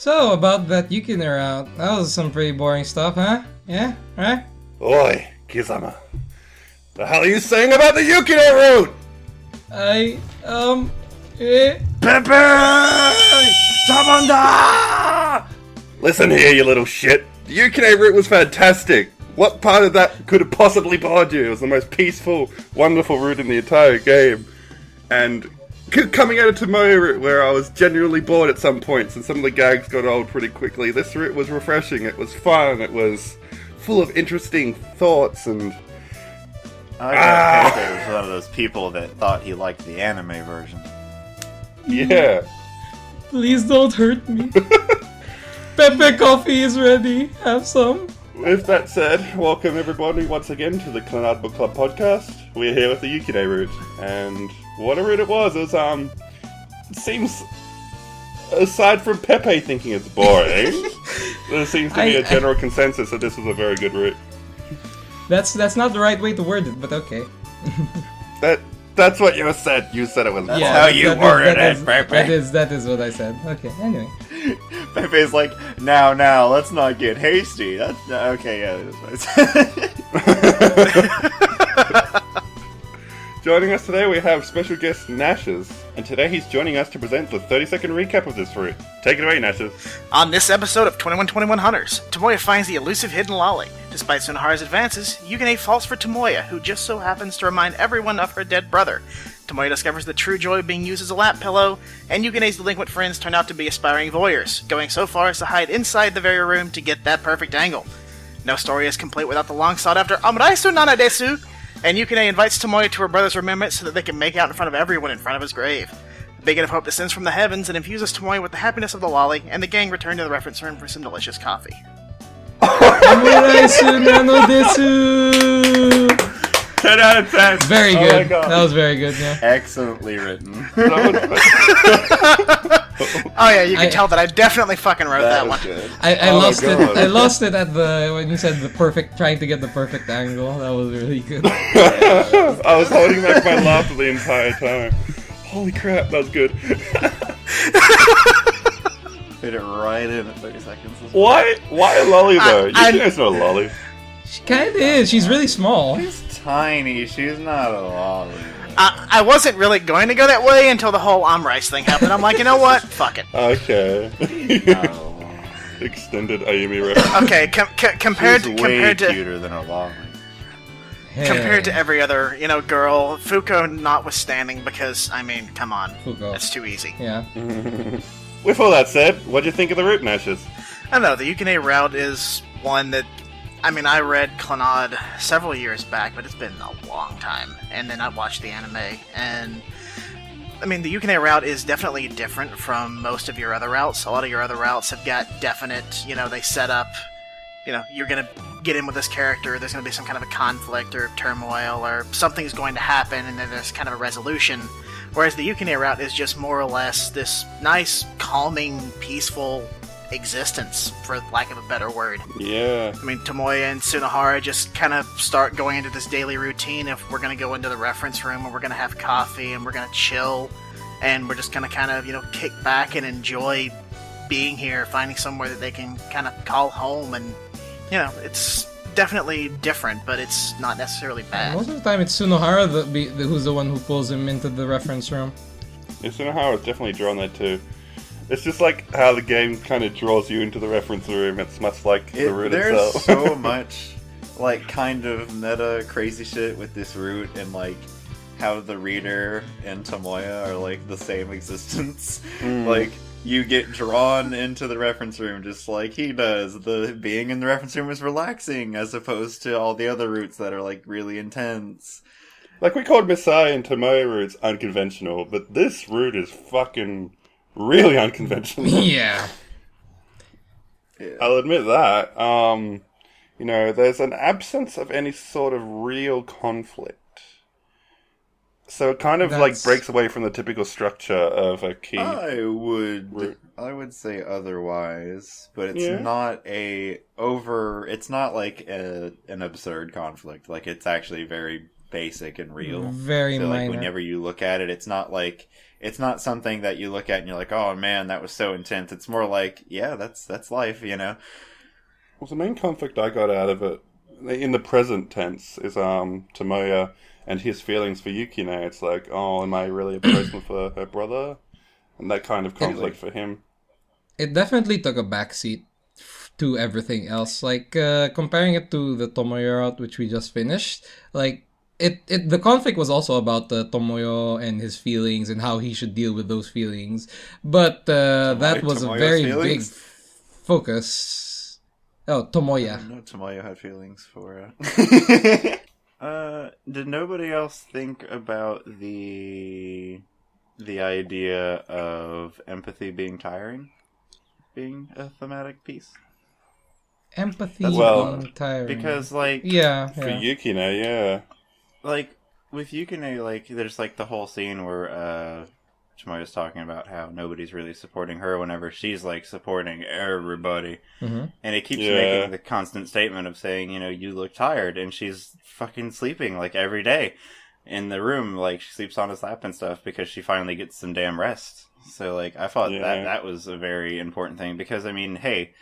So, about that Yukine route, that was some pretty boring stuff, huh? Yeah? Right? Oi, Kizama. The hell are you saying about the Yukine route? Pepe! Samanda! Listen here, you little shit. The Yukine route was fantastic. What part of that could have possibly bothered you? It was the most peaceful, wonderful route in the entire game. And coming out of Tomoe route, where I was genuinely bored at some points, and some of the gags got old pretty quickly, this route was refreshing, it was fun, it was full of interesting thoughts, and... I think Pepe was one of those people that thought he liked the anime version. Yeah. Please don't hurt me. Pepe coffee is ready. Have some. With that said, welcome everybody once again to the CLANNAD Bookclub podcast. We're here with the Yukine route, and what a route it was. It was, it seems, aside from Pepe thinking it's boring, there seems to be a general consensus that this was a very good route. That's not the right way to word it, but okay. That's what you said. You said it was. That's how you worded it, Pepe. That is what I said. Okay. Anyway. Pepe's like, now, let's not get hasty. That's okay. Yeah, that's what I said. Joining us today, we have special guest Nashes, and today he's joining us to present the 30-second recap of this route. Take it away, Nashes. On this episode of 2121 Hunters, Tomoya finds the elusive hidden lolly. Despite Sunohara's advances, Yukine falls for Tomoya, who just so happens to remind everyone of her dead brother. Tomoya discovers the true joy of being used as a lap pillow, and Yukine's delinquent friends turn out to be aspiring voyeurs, going so far as to hide inside the very room to get that perfect angle. No story is complete without the long sought-after Amraisu Nana Desu, and Yukine invites Tomoya to her brother's remembrance so that they can make out in front of everyone in front of his grave. A beacon of hope descends from the heavens and infuses Tomoya with the happiness of the lolly, and the gang return to the reference room for some delicious coffee. Amraisu Nano Desu! 10 out of 10. Very good. Oh my God. That was very good, yeah. Excellently written. Oh yeah, you can tell that I definitely fucking wrote that one. Good. I lost it. I lost it at when you said trying to get the perfect angle. That was really good. I was holding back my laughter the entire time. Holy crap, that was good. Fit it right in at 30 seconds. Why a lolly though? You guys know a lolly. She kinda is. She's really small. She's tiny. She's not a lolly. I wasn't really going to go that way until the whole Rice thing happened. I'm like, you know what? Fuck it. Okay. No. Extended Ayumi reference. Okay, compared She's to way cuter than a lolly. Compared to every other, girl, Fuko notwithstanding, because I mean, come on, Fuko. That's too easy. Yeah. With all that said, what do you think of the route, Nashes? I don't know. The Yukine route is one that. I mean, I read CLANNAD several years back, but it's been a long time. And then I watched the anime, and I mean, the Yukine route is definitely different from most of your other routes. A lot of your other routes have got definite, they set up, you're gonna get in with this character, there's gonna be some kind of a conflict or turmoil, or something's going to happen, and then there's kind of a resolution. Whereas the Yukine route is just more or less this nice, calming, peaceful existence, for lack of a better word. Yeah. I mean, Tomoya and Sunohara just kind of start going into this daily routine if we're going to go into the reference room and we're going to have coffee and we're going to chill and we're just going to kind of, kick back and enjoy being here, finding somewhere that they can kind of call home, and, it's definitely different, but it's not necessarily bad. Most of the time it's Sunohara who's the one who pulls him into the reference room. Yeah, Sunohara was definitely drawn that too. It's just like how the game kind of draws you into the reference room. It's much like the route itself. There's so much, kind of meta crazy shit with this route, and, how the reader and Tomoya are, the same existence. You get drawn into the reference room just like he does. The being in the reference room is relaxing, as opposed to all the other routes that are, really intense. Like, we called Misai and Tomoya routes unconventional, but this route is fucking really unconventional. Yeah. I'll admit that. There's an absence of any sort of real conflict. So it kind of breaks away from the typical structure of a key. I would say otherwise, but it's not it's not like an absurd conflict. It's actually very basic and real. Very minor. Whenever you look at it, it's not like it's not something that you look at and you're like, oh man, that was so intense. It's more like, yeah, that's life, you know? Well, the main conflict I got out of it, in the present tense, is Tomoya and his feelings for Yukine. It's like, oh, am I really a person for her brother? And that kind of conflict for him. It definitely took a backseat to everything else. Like, comparing it to the Tomoyo route, which we just finished, like, the conflict was also about Tomoyo and his feelings and how he should deal with those feelings. But that was Tomoyo's a very feelings? big focus. Oh, Tomoya. I know Tomoyo had feelings for did nobody else think about the idea of empathy being tiring? Being a thematic piece? Empathy Well, being tiring. Because, like... Yeah. For Yukine, yeah. Like, with Yukine, like, there's, like, the whole scene where, Tomoya's talking about how nobody's really supporting her whenever she's, like, supporting everybody. Mm-hmm. And it keeps making the constant statement of saying, you know, you look tired, and she's fucking sleeping, like, every day in the room. Like, she sleeps on his lap and stuff because she finally gets some damn rest. So, like, I thought that was a very important thing because, I mean, hey,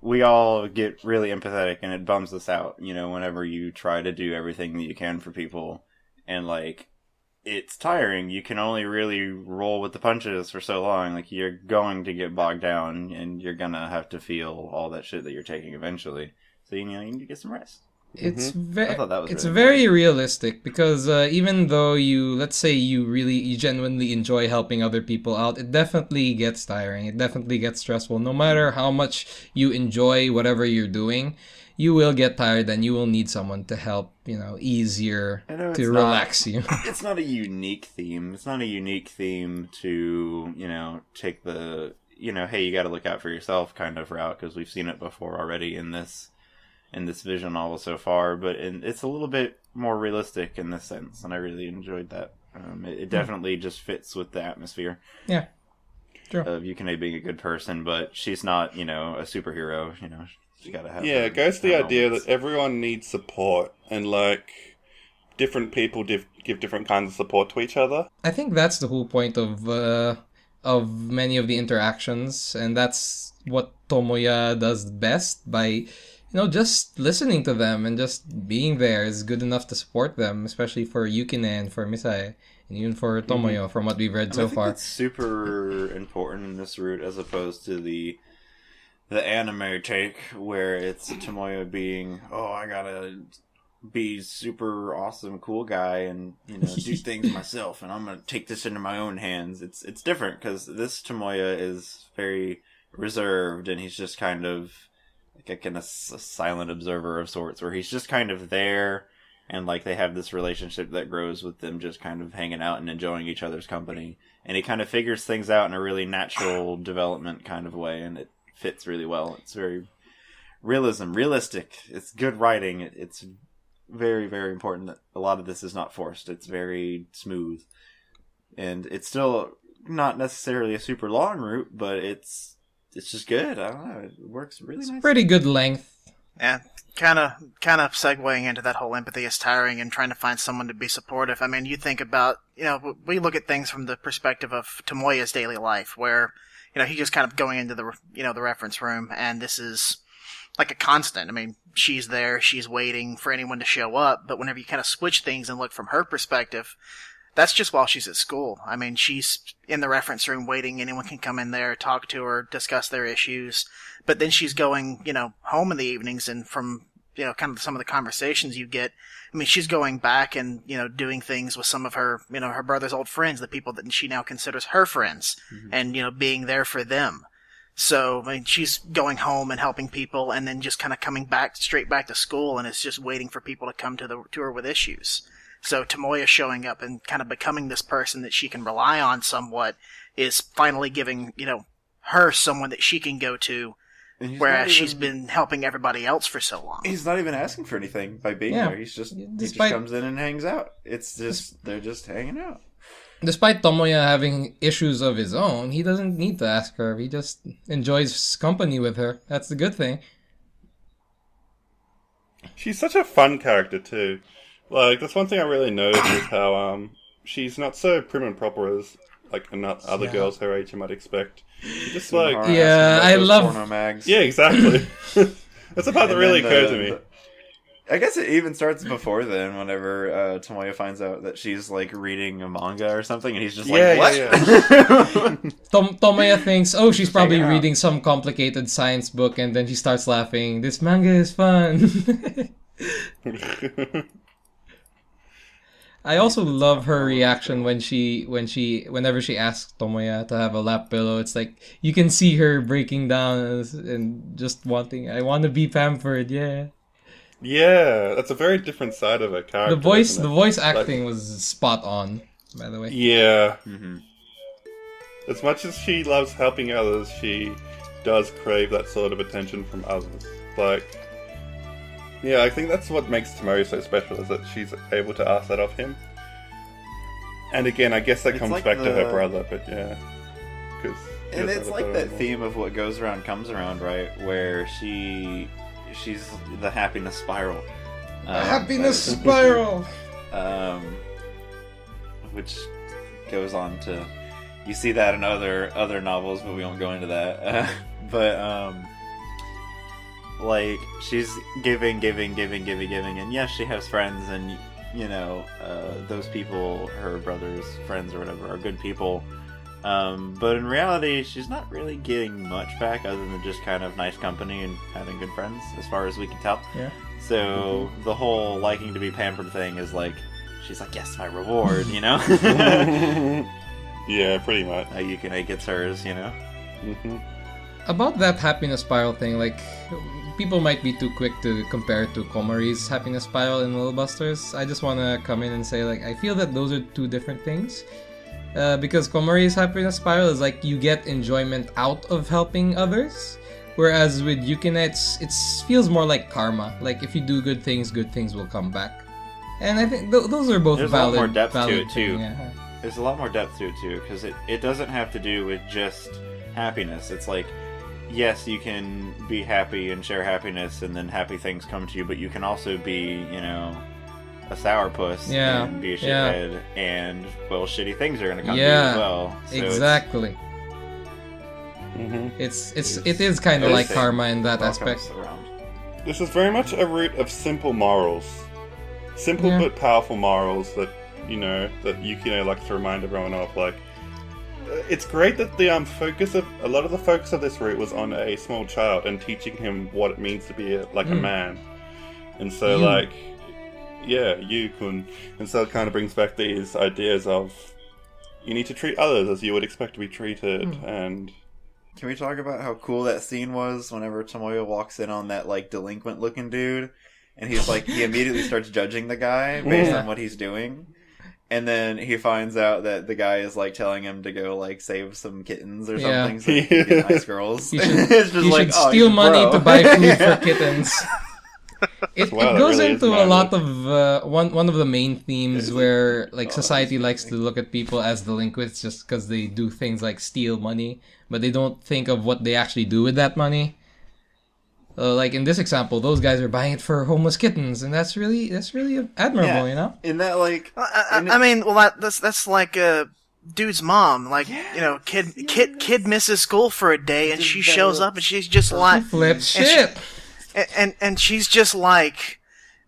we all get really empathetic and it bums us out, you know, whenever you try to do everything that you can for people. And, like, it's tiring. You can only really roll with the punches for so long. Like, you're going to get bogged down and you're gonna have to feel all that shit that you're taking eventually. So, you know, you need to get some rest. It's I thought that was it's really very realistic because even though let's say you genuinely enjoy helping other people out, it definitely gets tiring. It definitely gets stressful. No matter how much you enjoy whatever you're doing, you will get tired and you will need someone to help, ease to relax you. It's not a unique theme. It's not a unique theme to, take the, hey, you got to look out for yourself kind of route because we've seen it before already in this vision novel so far, but it's a little bit more realistic in this sense, and I really enjoyed that. It definitely just fits with the atmosphere. Yeah, true. Of Yukine being a good person, but she's not, a superhero. She gotta have. Yeah, it goes to the idea that everyone needs support, and like different people give different kinds of support to each other. I think that's the whole point of many of the interactions, and that's what Tomoya does best by. Just listening to them and just being there is good enough to support them, especially for Yukine and for Misae, and even for Tomoyo, from what we've read so far. It's super important in this route as opposed to the anime take, where it's Tomoyo being, I gotta be super awesome, cool guy, and do things myself, and I'm gonna take this into my own hands. It's different because this Tomoya is very reserved, and he's just kind of like a silent observer of sorts, where he's just kind of there, and like they have this relationship that grows with them just kind of hanging out and enjoying each other's company, and he kind of figures things out in a really natural development kind of way, and it fits really well. It's very realistic. It's good writing. It's very, very important that a lot of this is not forced. It's very smooth, and it's still not necessarily a super long route, but it's just good. I don't know. It works really nice. Pretty good length. Yeah, kind of segueing into that whole empathy is tiring and trying to find someone to be supportive. I mean, you think about, we look at things from the perspective of Tomoya's daily life, where, he's just kind of going into the, the reference room, and this is like a constant. I mean, she's there, she's waiting for anyone to show up, but whenever you kind of switch things and look from her perspective, that's just while she's at school. I mean, she's in the reference room waiting. Anyone can come in there, talk to her, discuss their issues. But then she's going, home in the evenings, and from, kind of some of the conversations you get, I mean, she's going back and, doing things with some of her, her brother's old friends, the people that she now considers her friends, and, being there for them. So, I mean, she's going home and helping people, and then just kind of coming straight back to school, and it's just waiting for people to come to her with issues. So Tomoya showing up and kind of becoming this person that she can rely on somewhat is finally giving, her someone that she can go to, whereas she's been helping everybody else for so long. He's not even asking for anything by being there. He just comes in and hangs out. It's just, they're just hanging out. Despite Tomoya having issues of his own, he doesn't need to ask her. He just enjoys company with her. That's the good thing. She's such a fun character too. Like, that's one thing I really noticed is how she's not so prim and proper as like not other Yeah. girls her age you might expect. Just like Sunahara Yeah, asking about I those love- porno mags. yeah, exactly. That's the part that And really then occurred to me. I guess it even starts before then, whenever Tomoya finds out that she's like reading a manga or something, and he's just like, Yeah, "What?" yeah, Tomoya thinks, oh, she's probably Hang out. reading some complicated science book, and then she starts laughing. This manga is fun. I also love her reaction whenever she asks Tomoya to have a lap pillow. It's like you can see her breaking down and just wanting. I want to be pampered. Yeah. Yeah, that's a very different side of her character. The voice isn't it? acting was spot on. By the way. Yeah. Mm-hmm. As much as she loves helping others, she does crave that sort of attention from others. Like, yeah, I think that's what makes Tomoya so special, is that she's able to ask that of him. And again, I guess that It's comes like back to her the- brother, but yeah. 'Cause she And does it's have a like better that animal. theme of what goes around comes around, right? Where she's the happiness spiral. Happiness spiral. Which goes on to, you see that in other novels, but we won't go into that. Like she's giving, and yes, she has friends, and you know, those people, her brother's friends or whatever, are good people. But in reality, she's not really getting much back other than just kind of nice company and having good friends, as far as we can tell. Yeah. So the whole liking to be pampered thing is like, she's like, yes, my reward, you know? Yeah, pretty much. Yukine gets hers, you know? Hmm. About that happiness spiral thing, like, people might be too quick to compare it to Komari's happiness spiral in Little Busters. I just want to come in and say, like, I feel that those are two different things. Because Komari's happiness spiral is like you get enjoyment out of helping others, whereas with Yukine, it feels more like karma. Like, if you do good things will come back. And I think those are both There's a lot valid. more depth to valid it, too. thing, yeah. There's a lot more depth to it, too, because it doesn't have to do with just happiness. It's like, yes, you can be happy and share happiness, and then happy things come to you, but you can also be, you know, a sourpuss Yeah, and be a yeah. shithead, and, well, shitty things are going to come to you Yeah, as well. So exactly. Hmm. It is kind of like everything karma in that all aspect. comes around. This is very much a root of simple morals. Simple Yeah. but powerful morals that, you know, that Yukine likes to remind everyone of. Like, it's great that the a lot of the focus of this route was on a small child and teaching him what it means to be a man. And so, You. like, yeah, Yukun. And so it kind of brings back these ideas of you need to treat others as you would expect to be treated, and Can we talk about how cool that scene was whenever Tomoya walks in on that, like, delinquent-looking dude, and he's like, he immediately starts judging the guy based Yeah. on what he's doing, and then he finds out that the guy is, like, telling him to go, like, save some kittens or Yeah. something so he can get nice girls. You should, It's just you like, should oh, steal he's a money bro. to buy food Yeah. for kittens. It, Wow, it that goes really is into a manly. lot of one of the main themes where like society likes to look at people as delinquents just because they do things like steal money, but they don't think of what they actually do with that money. Like in this example, those guys are buying it for homeless kittens, and that's really admirable, Yeah. you know. In that, like, I mean, well, that's like dude's mom. Like, you know, kid misses school for a day, and she shows up, and she's just like, Flip and shit. and she's just like,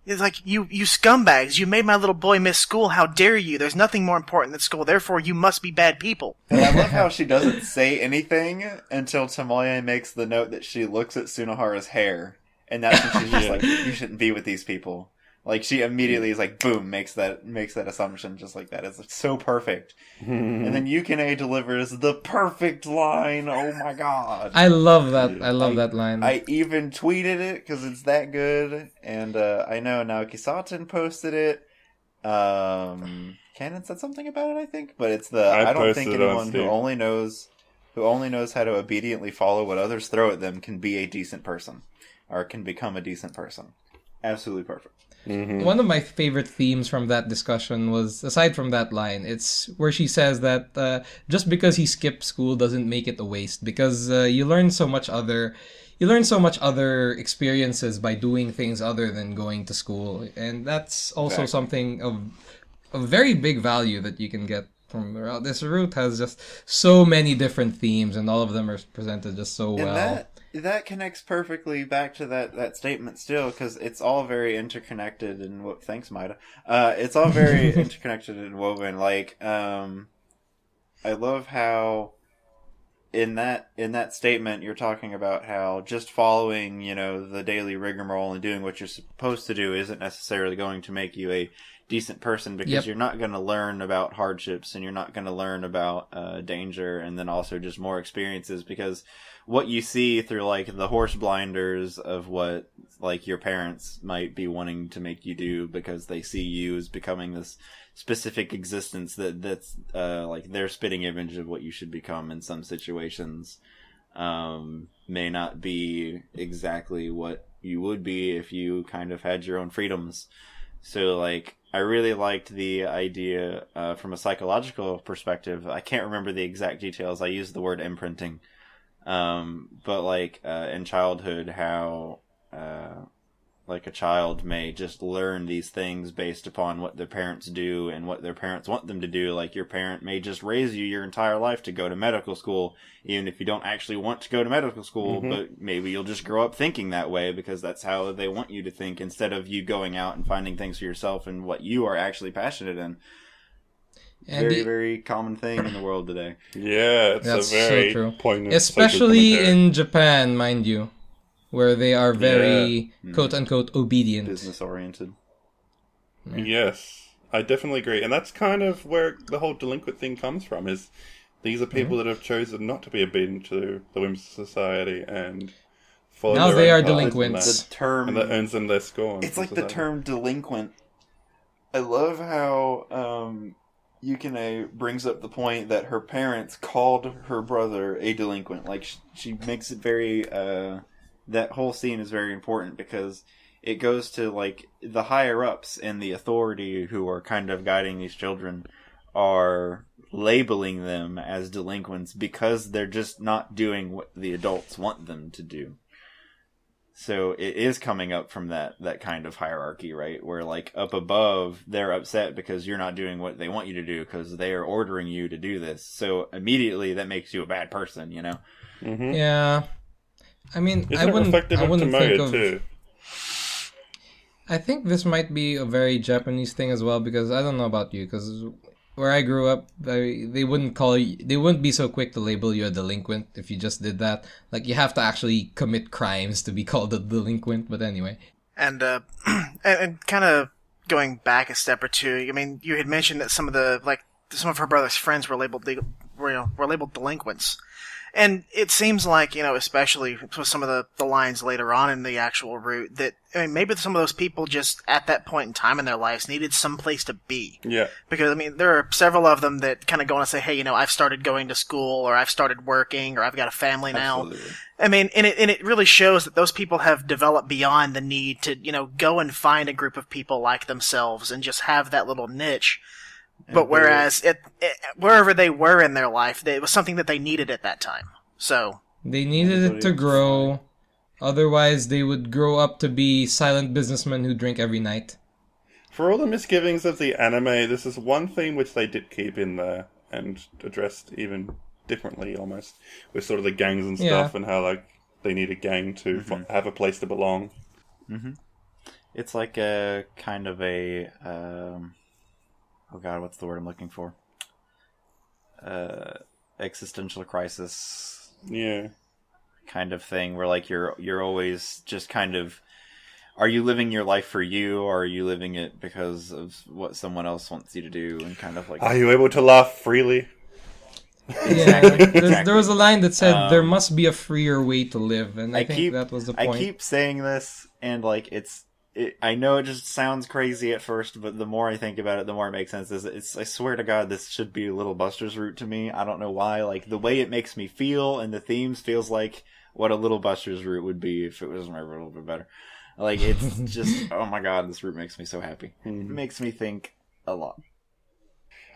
it's like, you scumbags, you made my little boy miss school. How dare you? There's nothing more important than school. Therefore, you must be bad people. and I love how she doesn't say anything until Tomoya makes the note that she looks at Sunahara's hair, and that's when she's just like, you shouldn't be with these people. Like, she immediately is like, boom, makes that assumption just like that. It's so perfect. And then Yukine delivers the perfect line. Oh my god. I love that. I love that line. I even tweeted it because it's that good. And I know Naoki Satin posted it. Canon said something about it, I think. But it's I don't think posted it on anyone Steam. who only knows how to obediently follow what others throw at them can be a decent person. Or can become a decent person. Absolutely perfect. One of my favorite themes from that discussion was, aside from that line, it's where she says that just because he skipped school doesn't make it a waste, because you learn so much other experiences by doing things other than going to school, and that's also Exactly. something of very big value that you can get from the route. This route has just so many different themes, and all of them are presented just so And well. that connects perfectly back to that statement still, because it's all very interconnected and thanks, Maida. It's all very interconnected and woven. Like, I love how in that statement you're talking about how just following, the daily rigmarole and doing what you're supposed to do isn't necessarily going to make you a decent person, because you're not going to learn about hardships, and you're not going to learn about danger, and then also just more experiences, because what you see through like the horse blinders of what like your parents might be wanting to make you do, because they see you as becoming this specific existence that's like their spitting image of what you should become in some situations, may not be exactly what you would be if you kind of had your own freedoms. So like, I really liked the idea from a psychological perspective. I can't remember the exact details. I used the word imprinting. But like in childhood, how like a child may just learn these things based upon what their parents do and what their parents want them to do. Like your parent may just raise you your entire life to go to medical school, even if you don't actually want to go to medical school, but maybe you'll just grow up thinking that way because that's how they want you to think, instead of you going out and finding things for yourself and what you are actually passionate in. And Very common thing in the world today. Yeah, it's That's a very so true. poignant Especially social commentary. in Japan, mind you, where they are very quote-unquote obedient. Business-oriented. Yes, I definitely agree. And that's kind of where the whole delinquent thing comes from, is these are people that have chosen not to be obedient to the whims of society and follow Now their they own are path, delinquents. The term... and that earns them their scorn. It's from like the society. term delinquent. I love how Yukine brings up the point that her parents called her brother a delinquent. Like, she makes it very... that whole scene is very important, because it goes to, like, the higher-ups and the authority who are kind of guiding these children are labeling them as delinquents because they're just not doing what the adults want them to do. So it is coming up from that kind of hierarchy, right? Where, like, up above, they're upset because you're not doing what they want you to do because they are ordering you to do this. So immediately that makes you a bad person, you know? Mm-hmm. Yeah. I mean, Isn't it reflective I of wouldn't think Tomoya, of... too? I think this might be a very Japanese thing as well, because I don't know about you, because where I grew up, they wouldn't be so quick to label you a delinquent if you just did that. Like, you have to actually commit crimes to be called a delinquent, but anyway. And and kind of going back a step or two, I mean, you had mentioned that some of her brother's friends were labeled delinquents. And it seems like, especially with some of the lines later on in the actual route, that maybe some of those people just at that point in time in their lives needed some place to be. Yeah. Because, there are several of them that kind of go on and say, hey, I've started going to school, or I've started working, or I've got a family now. Absolutely. And it really shows that those people have developed beyond the need to, go and find a group of people like themselves and just have that little niche. But whereas wherever they were in their life, it was something that they needed at that time. So They needed it to grow. Otherwise, they would grow up to be silent businessmen who drink every night. For all the misgivings of the anime, this is one theme which they did keep in there and addressed even differently, almost, with sort of the gangs and stuff, and how like they need a gang to have a place to belong. Mm-hmm. It's like a kind of a oh god, what's the word I'm looking for? Existential crisis. Yeah. Kind of thing, where like you're always just kind of, are you living your life for you, or are you living it because of what someone else wants you to do? And kind of like, Are you able to laugh freely? Yeah, there was a line that said, there must be a freer way to live, and I think that was the point. I keep saying this, and like I know it just sounds crazy at first, but the more I think about it, the more it makes sense. I swear to God, this should be Little Buster's route to me. I don't know why. Like, the way it makes me feel and the themes feels like what a Little Buster's route would be if it was a little bit better. Like, it's just, oh my God, this route makes me so happy. It makes me think a lot.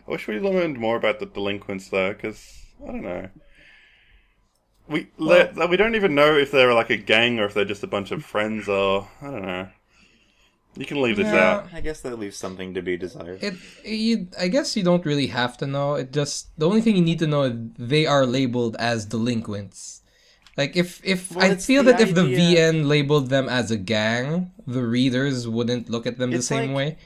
I wish we learned more about the delinquents, though, because, I don't know. We don't even know if they're like a gang or if they're just a bunch of friends, or, I don't know. You can leave this Yeah. out. I guess that leaves something to be desired. I guess you don't really have to know. The only thing you need to know is they are labeled as delinquents. Like if Well, I it's feel the that if the idea- VN labeled them as a gang, the readers wouldn't look at them the It's same like- way.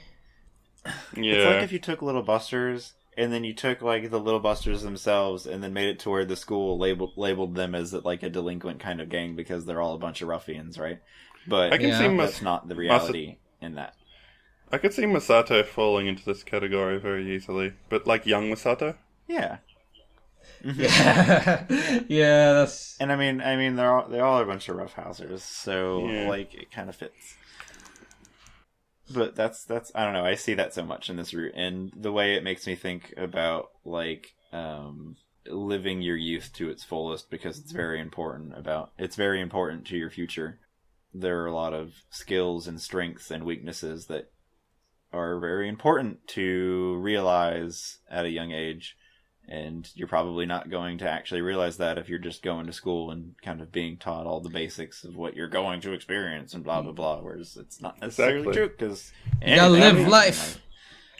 Yeah. It's like if you took Little Busters and then you took like the Little Busters themselves and then made it to where the school labeled them as like a delinquent kind of gang because they're all a bunch of ruffians, right? But I can Yeah. see that's not the reality in that. I could see Masato falling into this category very easily, but like young Masato. Yeah. Yeah, that's And I mean, they're all a bunch of roughhousers, so Yeah. like it kind of fits. But that's I don't know. I see that so much in this route, and the way it makes me think about like living your youth to its fullest because it's very important. It's very important to your future. There are a lot of skills and strengths and weaknesses that are very important to realize at a young age. And you're probably not going to actually realize that if you're just going to school and kind of being taught all the basics of what you're going to experience and blah, blah, blah. Whereas it's not necessarily Exactly. true because... you gotta live life.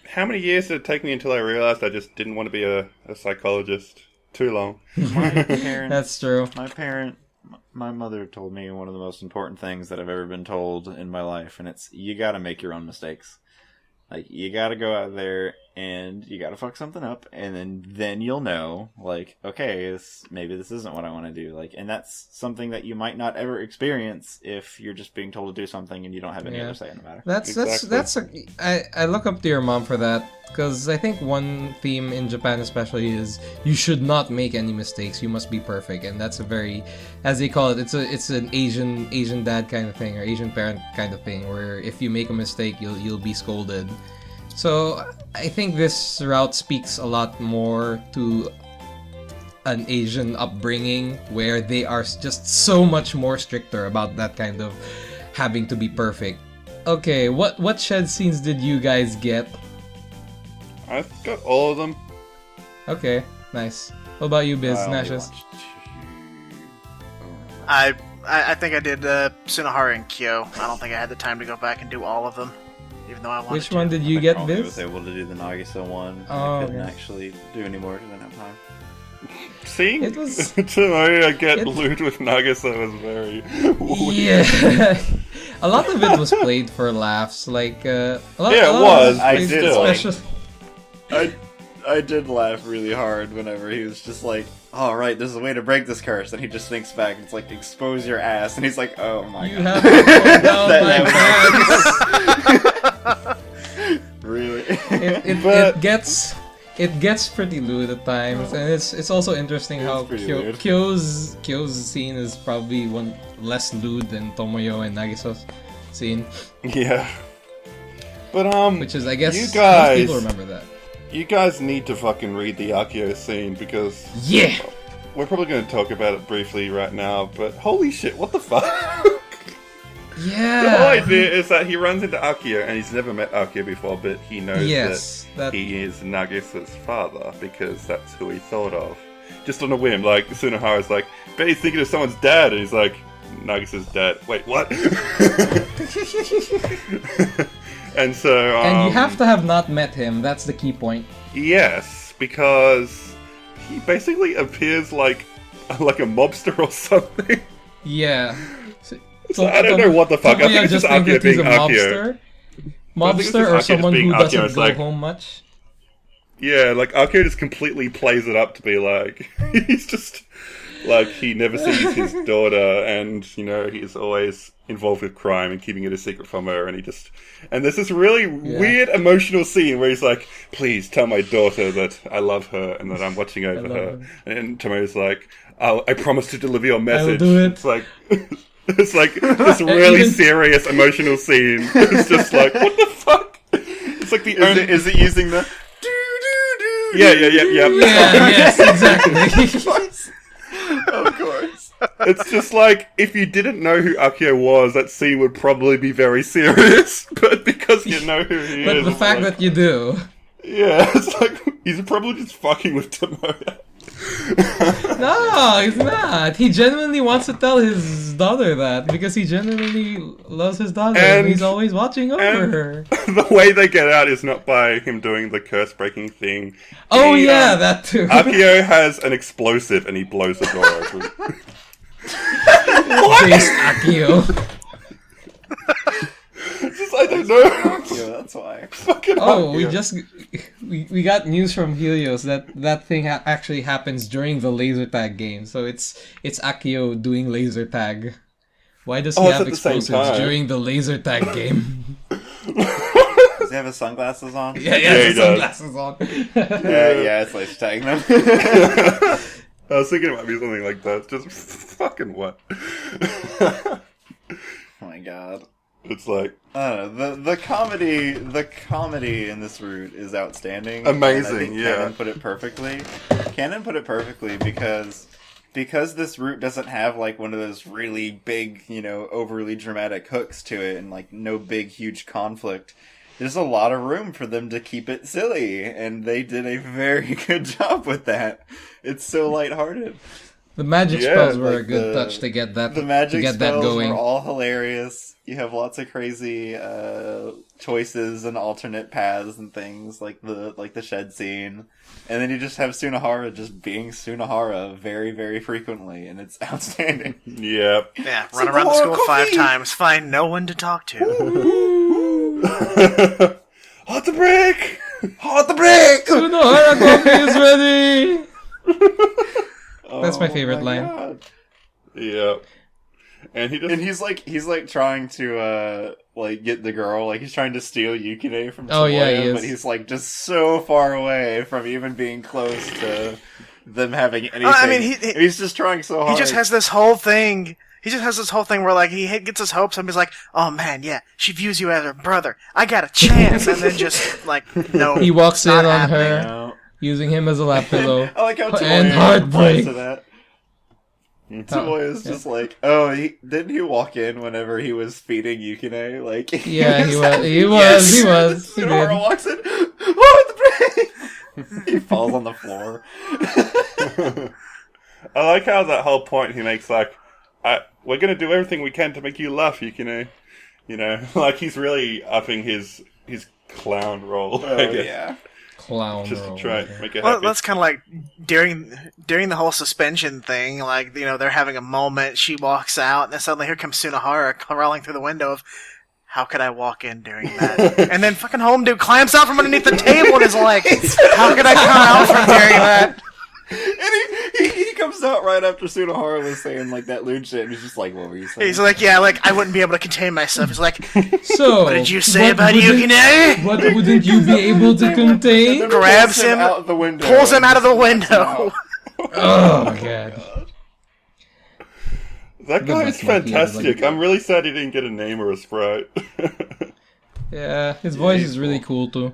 How many years did it take me until I realized I just didn't want to be a psychologist? Too long. My parents... That's true. My mother told me one of the most important things that I've ever been told in my life, and it's you gotta make your own mistakes. Like, you gotta go out there and you gotta fuck something up, and then you'll know, like, okay, maybe this isn't what I want to do. Like, and that's something that you might not ever experience if you're just being told to do something and you don't have any Yeah. other say in the matter. I look up to your mom for that because I think one theme in Japan especially is you should not make any mistakes. You must be perfect, and that's a very, as they call it, it's an Asian dad kind of thing or Asian parent kind of thing where if you make a mistake, you'll be scolded. So I think this route speaks a lot more to an Asian upbringing where they are just so much more stricter about that kind of having to be perfect. Okay, what shed scenes did you guys get? I've got all of them. Okay, nice. What about you, Biz, I only Nashus? watched two. I think I did Tsunohara and Kyo. I don't think I had the time to go back and do all of them, even though I wanted Which to. one did I you think get, Romy Biz? was able to do the Nagisa one. And Oh, I couldn't yeah. actually do any more because I didn't have time. Seeing It was- Tomoya get it- lewd with Nagisa was very weird. Yeah, a lot of it was played for laughs. Like a lot, Yeah, it a lot was, of I played did special- I did laugh really hard whenever he was just like, "All right, this is a way to break this curse," and he just thinks back and it's like, "Expose your ass," and he's like, "Oh my You god." have to go down That- my pants. Really? But- It gets pretty lewd at times, and it's also interesting how pretty lewd. Kyo's scene is probably one less lewd than Tomoyo and Nagisa's scene, Yeah. But which is I guess you most guys, people remember that. you guys need to fucking read the Akio scene because Yeah. we're probably going to talk about it briefly right now. But holy shit, what the fuck? Yeah. The whole idea is that he runs into Akio, and he's never met Akio before, but he knows Yes, that he is Nagisa's father, because that's who he thought of. Just on a whim, like, Tsunohara's like, bet he's thinking of someone's dad, and he's like, Nagisa's dad. Wait, what? And so, And you have to have not met him. That's the key point. yes, because he basically appears like a mobster or something. Yeah. So I don't know what the fuck. I think it's just think Akio that he's being a Akio. I think it's Mobster just or Akio just someone being who Akio. doesn't It's go like- home much. Yeah, like Akio just completely plays it up to be like he's just like he never sees his daughter, and you know he's always involved with crime and keeping it a secret from her, and there's this really weird emotional scene where he's like, "Please tell my daughter that I love her and that I'm watching over love her," her. and Tomo's like, "I promise to deliver your message." do it. It's like. It's like this really Even- serious emotional scene. It's just like, what the fuck? It's like the only. Is it using the? Yeah. Yeah, yes, exactly. Of course. It's just like, if you didn't know who Akio was, that scene would probably be very serious. But because you know who he But is, the it's fact like, that you do. yeah, it's like he's probably just fucking with Tomoya. No, he's not. He genuinely wants to tell his daughter that because he genuinely loves his daughter and he's always watching over her. The way they get out is not by him doing the curse-breaking thing. Oh yeah, that too. Akio has an explosive and he blows the door open. Face Akio. Just, I don't know. Yeah, that's why. Fucking Oh, Akio. we got news from Helios that thing actually happens during the laser tag game. So it's Akio doing laser tag. Why does he it's have at the same explosives time. during the laser tag game? Does he have his sunglasses on? Yeah, Yeah, he the does. sunglasses on. Yeah, it's laser tagging them. I was thinking it might be something like that. Just fucking what? Oh my god. It's like I don't know, the comedy in this route is outstanding. Amazing, and I think yeah. Cannon put it perfectly. Cannon put it perfectly because this route doesn't have like one of those really big, overly dramatic hooks to it and like no big huge conflict. There's a lot of room for them to keep it silly, and they did a very good job with that. It's so lighthearted. The magic Yeah, spells were a like good touch to get that The magic to get that spells going. were all hilarious. You have lots of crazy choices and alternate paths and things like the shed scene, and then you just have Sunahara just being Sunahara very, very frequently, and it's outstanding. yep. Yeah, run around the school 5 times, find no one to talk to. Hot the brick! Hot the brick! Sunahara coffee is ready! That's my favorite line. God. Yep. And he's like trying to get the girl, like he's trying to steal Yukine from Tomoya, Oh, yeah, he is. but he's like just so far away from even being close to them having anything. I mean, he's just trying so hard. He just has this whole thing. He just has this whole thing where, like, he gets his hopes up. He's like, "Oh man, yeah, she views you as her brother. I got a chance." And then just like, no, He walks in not on happening. her, No. using him as a lap pillow. I like how And Tomoya heartbreak. replies to that. Tomoya's just like, "Oh, didn't he walk in whenever he was feeding Yukine? Like, Yeah, he was. He Yes. was. He Sunahara did. walks in. Oh, the brain! He falls on the floor. I like how that whole point he makes, like, we're gonna do everything we can to make you laugh, Yukine. Like he's really upping his clown role, I Oh guess. yeah. Clown. Just to role, try okay. and make it Well, happy. that's kind of like during the whole suspension thing. Like, they're having a moment. She walks out, and then suddenly here comes Sunahara crawling through the window. Of how could I walk in during that? And then fucking home dude climbs out from underneath the table and is like, "How could I come out from during that?" And he comes out right after Sunahara was saying like that lewd shit, and he's just like, "What were you saying?" He's like, "Yeah, like I wouldn't be able to contain myself." He's like, So, "What did you say what about wouldn't- Yukine?" What wouldn't you be able to contain? Grabs Pulls him out the window, Pulls him out of the and just lets him window. out. Oh my god. That guy is Goodness, Mikey, fantastic. like- I'm really sad he didn't get a name or a sprite. Yeah, his voice he's is really cool too.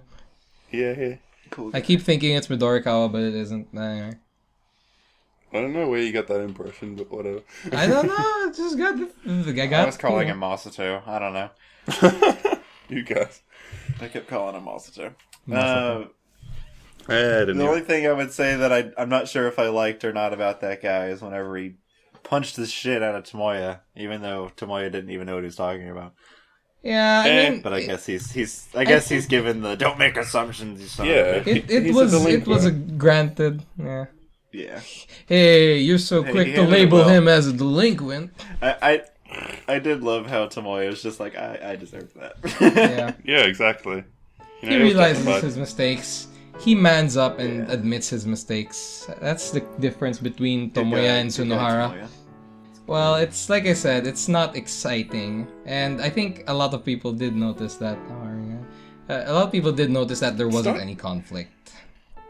yeah. Cool. I keep thinking it's Midorikawa, but it isn't. Anyway. I don't know where you got that impression, but whatever. I don't know. I just got the guy got. I was calling him Masato. I don't know. You guys. I kept calling him Masato. Masato. The only thing I would say that I'm not sure if I liked or not about that guy is whenever he punched the shit out of Tomoya, even though Tomoya didn't even know what he was talking about. Yeah, I mean, But I guess he's given the don't make assumptions. You son of a Yeah. bitch. it he's was a it was a delinquent. granted. Yeah. Yeah. Hey, you're so Hey, quick he to handled it label well. him as a delinquent. I did love how Tomoya was just like, I deserve that. Yeah. Yeah, exactly. He realizes his mistakes. He mans up and admits his mistakes. That's the difference between Tomoya and Sunohara. Well, it's like I said, it's not exciting, and I think a lot of people did notice that. A lot of people did notice that there wasn't not- any conflict.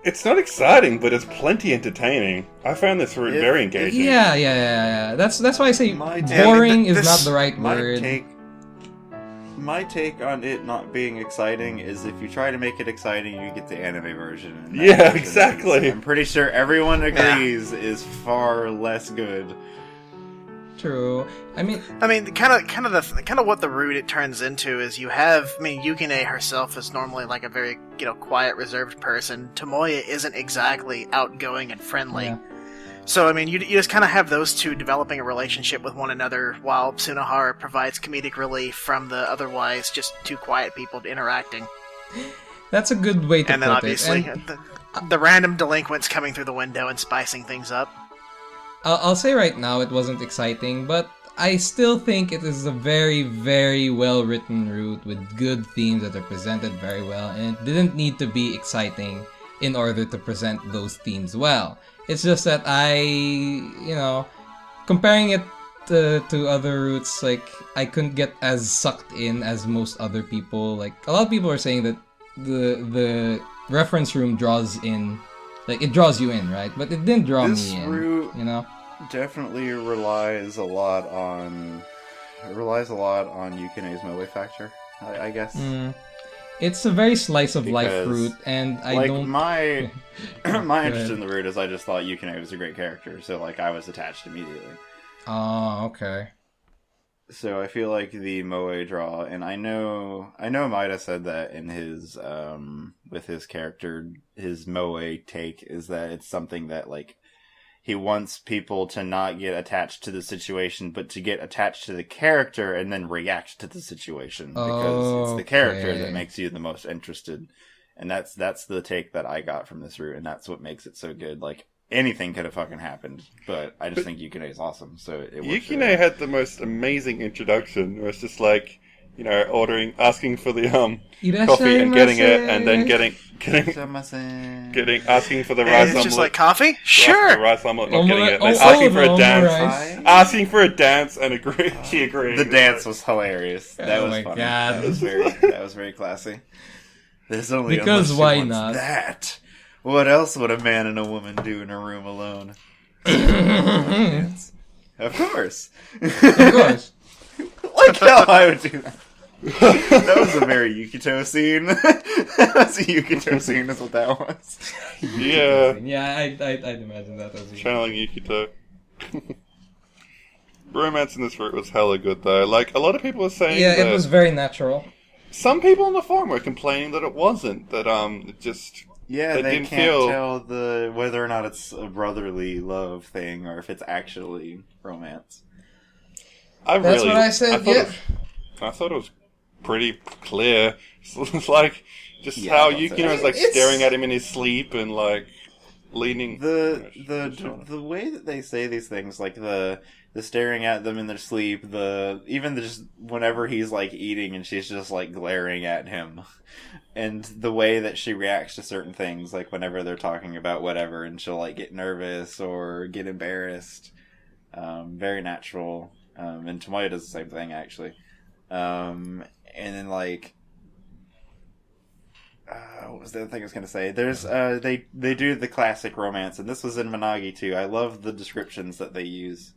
It's not exciting, but it's plenty entertaining. I found this route very engaging. Yeah. That's why I say My- boring Yeah, is this- not the right My word. my take on it not being exciting is if you try to make it exciting, you get the anime version. And that Yeah, version is, exactly. I'm pretty sure everyone agrees is far less good. True. I mean, kind of what the route it turns into is you have. I mean, Yukine herself is normally like a very quiet, reserved person. Tomoya isn't exactly outgoing and friendly. yeah. So I mean, you just kind of have those two developing a relationship with one another, while Tsunohara provides comedic relief from the otherwise just two quiet people interacting. That's a good way to And then put obviously it. And the random delinquents coming through the window and spicing things up. I'll say right now it wasn't exciting, but I still think it is a very, very well written route with good themes that are presented very well, and it didn't need to be exciting in order to present those themes well. It's just that comparing it to other routes, like, I couldn't get as sucked in as most other people. Like, a lot of people are saying that the reference room draws in, like, it draws you in, right? But it didn't draw This me in, route definitely relies a lot on Yukine's moe factor, I guess. It's a very slice of life Because, route, and I like, don't. my interest ahead. in the route is I just thought Yukine was a great character, so like I was attached immediately. Oh, okay. So I feel like the moe draw, and I know Maida said that in his with his character, his moe take is that it's something that like he wants people to not get attached to the situation, but to get attached to the character and then react to the situation, because it's the character Okay. that makes you the most interested. And that's the take that I got from this route, and that's what makes it so good. Like, anything could have fucking happened, but I just think Yukine is awesome, so it works. Yukine had the most amazing introduction, where it's just like, asking for the coffee and getting it, and then asking for the rice It's omelet. just like coffee? The Sure! rice omelet, not Omelet- getting it. Then oh, asking for the a dance. rice. Asking for a dance and she agreed. The dance was hilarious. That Oh was my funny. God. That was very classy. There's only Because unless she why wants not? that. What else would a man and a woman do in a room alone? Of course. Of course. Like how I would do that. That was a very Yukito scene. That was a Yukito scene, is what that was. Yeah, Yeah, I'd imagine that as channeling Yukito. Romance in this route was hella good, though. Like, a lot of people were saying Yeah, that it was very natural. some people on the forum were complaining that it wasn't. That, it just... Yeah, They they didn't can't feel- tell whether or not it's a brotherly love thing or if it's actually romance. That's what I said, yeah. I thought it was pretty clear. It's like, just Yeah, how I don't Yukino think- was, like, It's- staring at him in his sleep and, like, leaning... The way that they say these things, like the staring at them in their sleep, just whenever he's like eating and she's just like glaring at him, and the way that she reacts to certain things, like whenever they're talking about whatever, and she'll like get nervous or get embarrassed, very natural. And Tomoya does the same thing actually, and then like. What was the other thing I was going to say? There's they do the classic romance, and this was in Managi too. I love the descriptions that they use,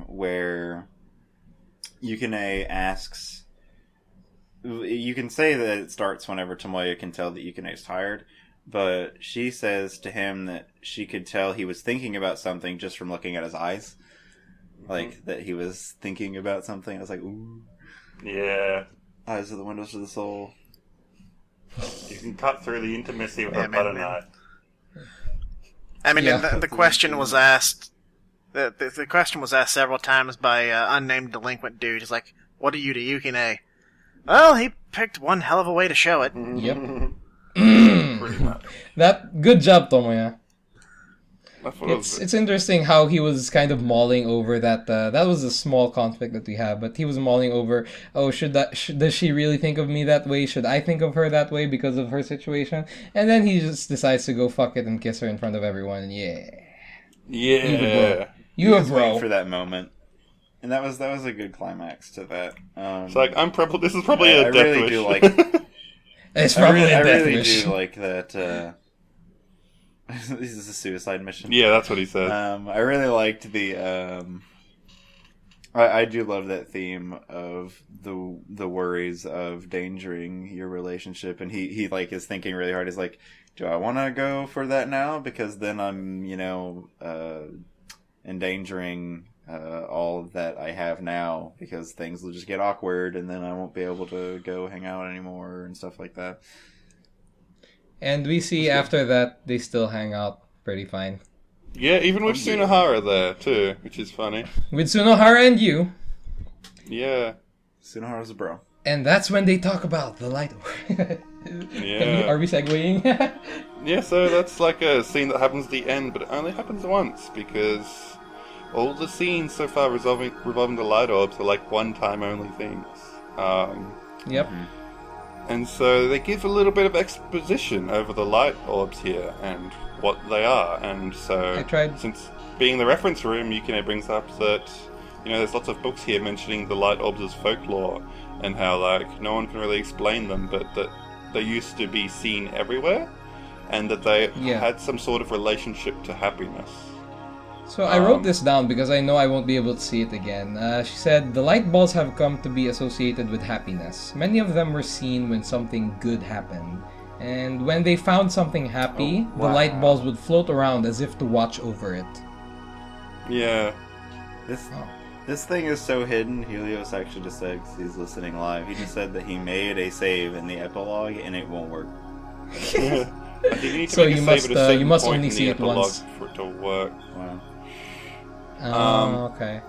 where Yukine asks. You can say that it starts whenever Tomoya can tell that Yukine is tired, but she says to him that she could tell he was thinking about something just from looking at his eyes, like that he was thinking about something. I was like, ooh, Yeah. eyes are the windows to the soul. You can cut through the intimacy with Yeah, a butter man. knife. I mean, Yeah. the question was asked. The question was asked several times by unnamed delinquent dude. He's like, "What are you to Yukine?" Well, he picked one hell of a way to show it. Yep. Pretty much. That good job, Tomoya. I thought it was... It's interesting how he was kind of mulling over that. That was a small conflict that we have, but he was mulling over. Oh, does she really think of me that way? Should I think of her that way because of her situation? And then he just decides to go fuck it and kiss her in front of everyone. And yeah, Yeah. you a Just waiting bro. for that moment, and that was a good climax to that. It's like, this is probably I a death really wish. do like. It's I probably really, a I death really wish. do like that. This is a suicide mission. Yeah, that's what he said. I really liked the. I do love that theme of the worries of endangering your relationship, and he like is thinking really hard. He's like, do I want to go for that now? Because then I'm endangering all that I have now, because things will just get awkward, and then I won't be able to go hang out anymore and stuff like that. And we see after that they still hang out pretty fine. Yeah, even with Sunohara there too, which is funny. With Sunohara and you. Yeah. Sunohara's a bro. And that's when they talk about the light orb. Yeah. Are we segueing? Yeah, so that's like a scene that happens at the end, but it only happens once, because all the scenes so far revolving the light orbs are like one-time only things. Yep. And so they give a little bit of exposition over the light orbs here and what they are. And so, since being the reference room, Yukine brings up that, you know, there's lots of books here mentioning the light orbs as folklore, and how, like, no one can really explain them, but that they used to be seen everywhere, and that they had some sort of relationship to happiness. So I wrote this down because I know I won't be able to see it again. She said, the light balls have come to be associated with happiness. Many of them were seen when something good happened. And when they found something happy, the light balls would float around as if to watch over it. Yeah. This thing is so hidden. Helios actually just said, 'cause he's listening live, he just said that he made a save in the epilogue and it won't work. I think you need to So make you a must, save at a certain you must point only in see the it epilogue once. for it to work. Wow. Okay.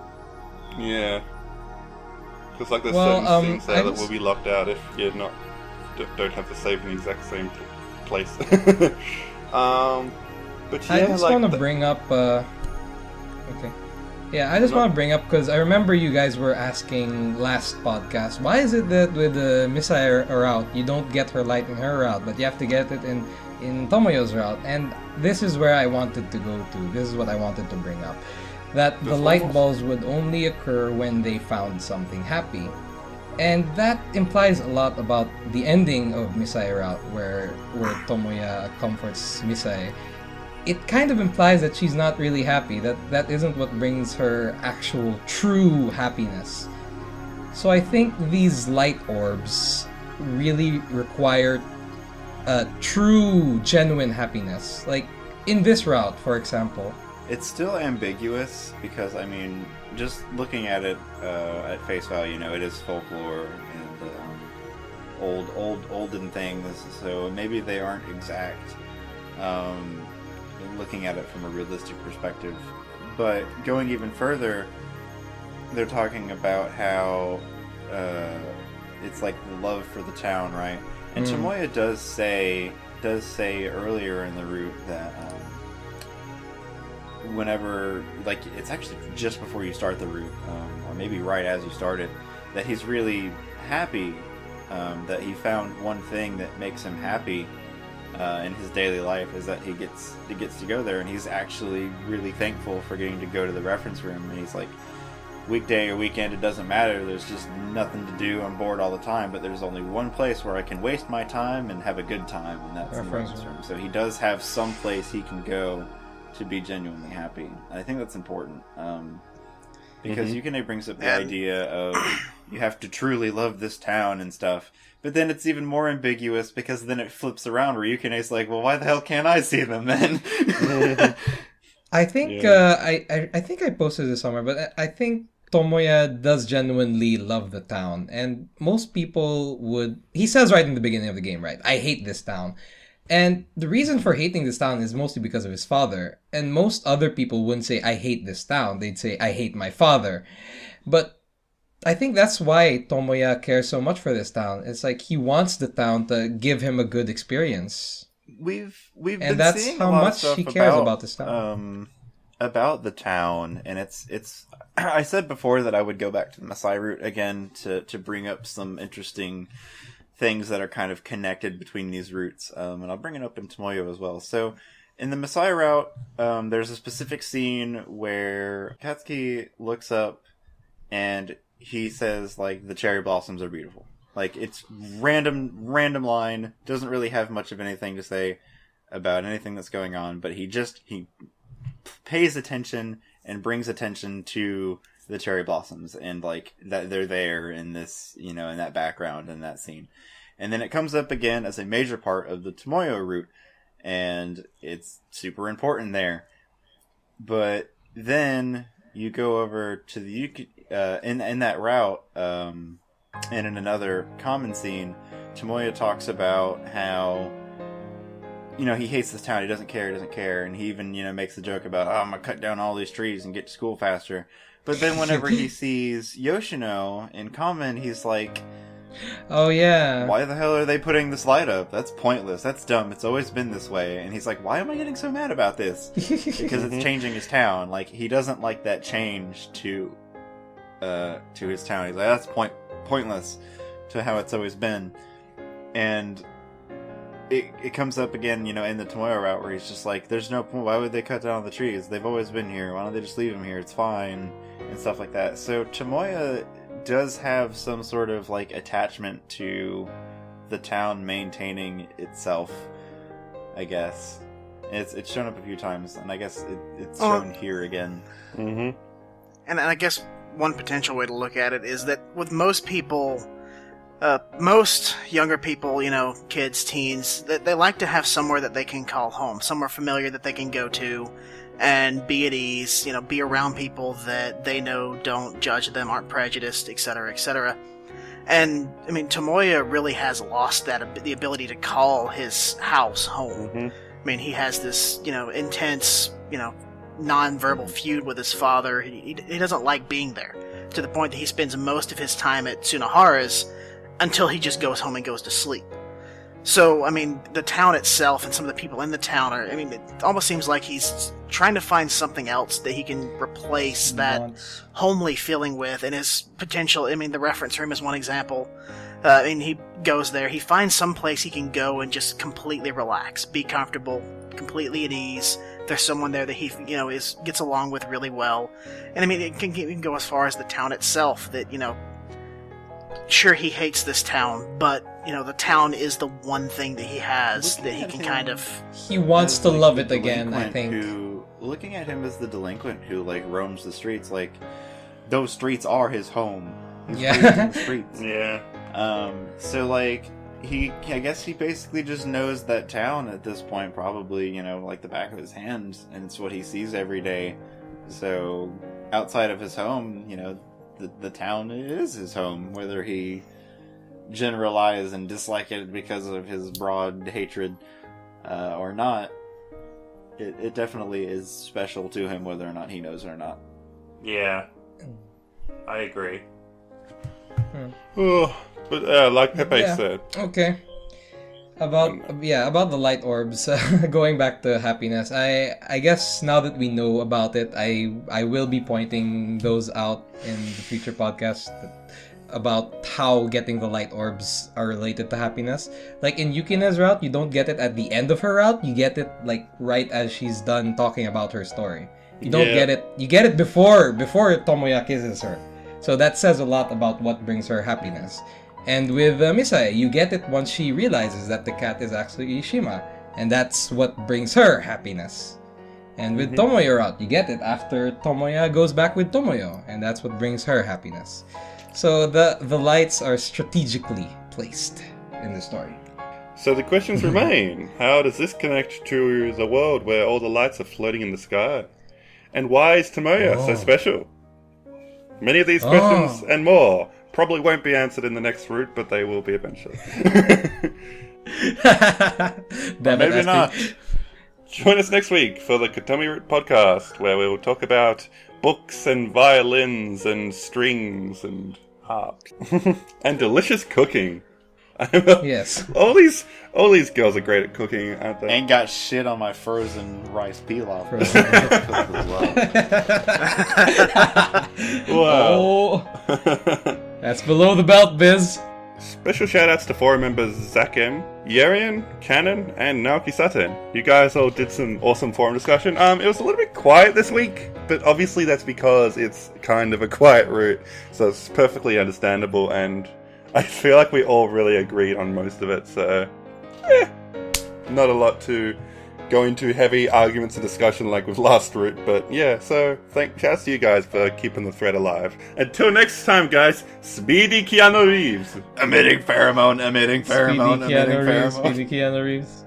Yeah. Because like there's Well, certain things there that just- will be locked out if you're not don't have the save in the exact same place. But yeah, I just like want to bring up. Okay. Yeah, I just want to bring up because I remember you guys were asking last podcast, why is it that with Misai route you don't get her light in her route, but you have to get it in Tomoyo's route? And this is where I wanted to go to. This is what I wanted to bring up. That the light balls would only occur when they found something happy. And that implies a lot about the ending of Misai route, where Tomoya comforts Misai. It kind of implies that she's not really happy, that isn't what brings her actual true happiness. So I think these light orbs really require true, genuine happiness. Like, in this route, for example. It's still ambiguous, because, I mean, just looking at it at face value, you know, it is folklore and olden things, so maybe they aren't exact. Looking at it from a realistic perspective. But going even further, they're talking about how it's like the love for the town, right? And Tomoya does say earlier in the route that whenever, like, it's actually just before you start the route, or maybe right as you start it, that he's really happy that he found one thing that makes him happy in his daily life, is that he gets to go there, and he's actually really thankful for getting to go to the reference room. And he's like, weekday or weekend, it doesn't matter, there's just nothing to do, I'm bored all the time, but there's only one place where I can waste my time and have a good time, and that's the reference room. So he does have some place he can go to be genuinely happy. And I think that's important, because Yukine brings up the idea of you have to truly love this town and stuff. But then it's even more ambiguous, because then it flips around where Yukine's like, well, why the hell can't I see them then? I think I think I posted this somewhere, but I think Tomoya does genuinely love the town, and most people would. He says right in the beginning of the game, right? I hate this town, and the reason for hating this town is mostly because of his father. And most other people wouldn't say I hate this town; they'd say I hate my father. But I think that's why Tomoya cares so much for this town. It's like he wants the town to give him a good experience. We've And been that's seeing how a lot much of stuff he cares about this town. About the town, and it's. I said before that I would go back to the Masai route again to bring up some interesting things that are kind of connected between these routes, and I'll bring it up in Tomoyo as well. So, in the Masai route, there's a specific scene where Katsuki looks up and he says, like, the cherry blossoms are beautiful. Like, it's random line, doesn't really have much of anything to say about anything that's going on, but he pays attention and brings attention to the cherry blossoms, and, like, that they're there in this, you know, in that background, in that scene. And then it comes up again as a major part of the Tomoyo route, and it's super important there. But then you go over to the in that route, and in another common scene, Tomoya talks about how, he hates this town, he doesn't care, and he even, makes the joke about, I'm gonna cut down all these trees and get to school faster. But then whenever he sees Yoshino in common, he's like, oh yeah, why the hell are they putting this light up? That's pointless, that's dumb, it's always been this way. And he's like, why am I getting so mad about this? Because it's changing his town. Like, he doesn't like that change to his town. He's like, that's pointless to how it's always been. And it comes up again, in the Tomoya route, where he's just like, there's no point, why would they cut down the trees? They've always been here, why don't they just leave them here? It's fine, and stuff like that. So Tomoya does have some sort of, like, attachment to the town maintaining itself, I guess. It's shown up a few times, and I guess it's shown here again. Mm-hmm. And I guess one potential way to look at it is that with most people, most younger people, kids, teens, they like to have somewhere that they can call home, somewhere familiar that they can go to and be at ease, be around people that they know don't judge them, aren't prejudiced, etc., etc. And, Tomoya really has lost the ability to call his house home. Mm-hmm. He has this, intense, non-verbal feud with his father. He doesn't like being there, to the point that he spends most of his time at Tsunohara's until he just goes home and goes to sleep. So, the town itself and some of the people in the town are, it almost seems like he's trying to find something else that he can replace that homely feeling with, and his potential, the reference room is one example. He goes there, he finds some place he can go and just completely relax, be comfortable, completely at ease. There's someone there that he, gets along with really well. And it can go as far as the town itself, that, sure, he hates this town, but, the town is the one thing that he has that he can kind of... He wants to love it again, I think. Looking at him as the delinquent who, like, roams the streets, like, those streets are his home. He's raised in the streets. Yeah. So, like, I guess he basically just knows that town at this point, probably, like the back of his hand, and it's what he sees every day. So, outside of his home, the town is his home, whether he generalize and dislike it because of his broad hatred or not. It definitely is special to him, whether or not he knows it or not. Yeah. I agree. Oh, but like Pepe said. Okay. About the light orbs, going back to happiness, I guess now that we know about it, I will be pointing those out in the future podcast about how getting the light orbs are related to happiness. Like in Yukine's route, you don't get it at the end of her route, you get it like right as she's done talking about her story. You don't get it, you get it before Tomoya kisses her. So that says a lot about what brings her happiness. And with Misae, you get it once she realizes that the cat is actually Shima, and that's what brings her happiness. And with Tomoyo route, you get it after Tomoya goes back with Tomoyo, and that's what brings her happiness. So the lights are strategically placed in the story. So the questions remain. How does this connect to the world where all the lights are floating in the sky? And why is Tomoya so special? Many of these questions and more probably won't be answered in the next route, but they will be eventually. Maybe not. Join us next week for the Kotomi Route podcast, where we will talk about books and violins and strings and harps and delicious cooking. Yes. All these girls are great at cooking, aren't they? Ain't got shit on my frozen rice pilaf. Whoa. That's below the belt, Biz. Special shoutouts to forum members Zakem, Yerian, Cannon, and Naoki Saten. You guys all did some awesome forum discussion. It was a little bit quiet this week, but obviously that's because it's kind of a quiet route, so it's perfectly understandable, and I feel like we all really agreed on most of it, so not a lot to go into heavy arguments and discussion like with last route, but yeah, so shouts to you guys for keeping the thread alive. Until next time, guys, Speedy Keanu Reeves. Emitting pheromone, emitting pheromone, emitting pheromone. Speedy Keanu Reeves.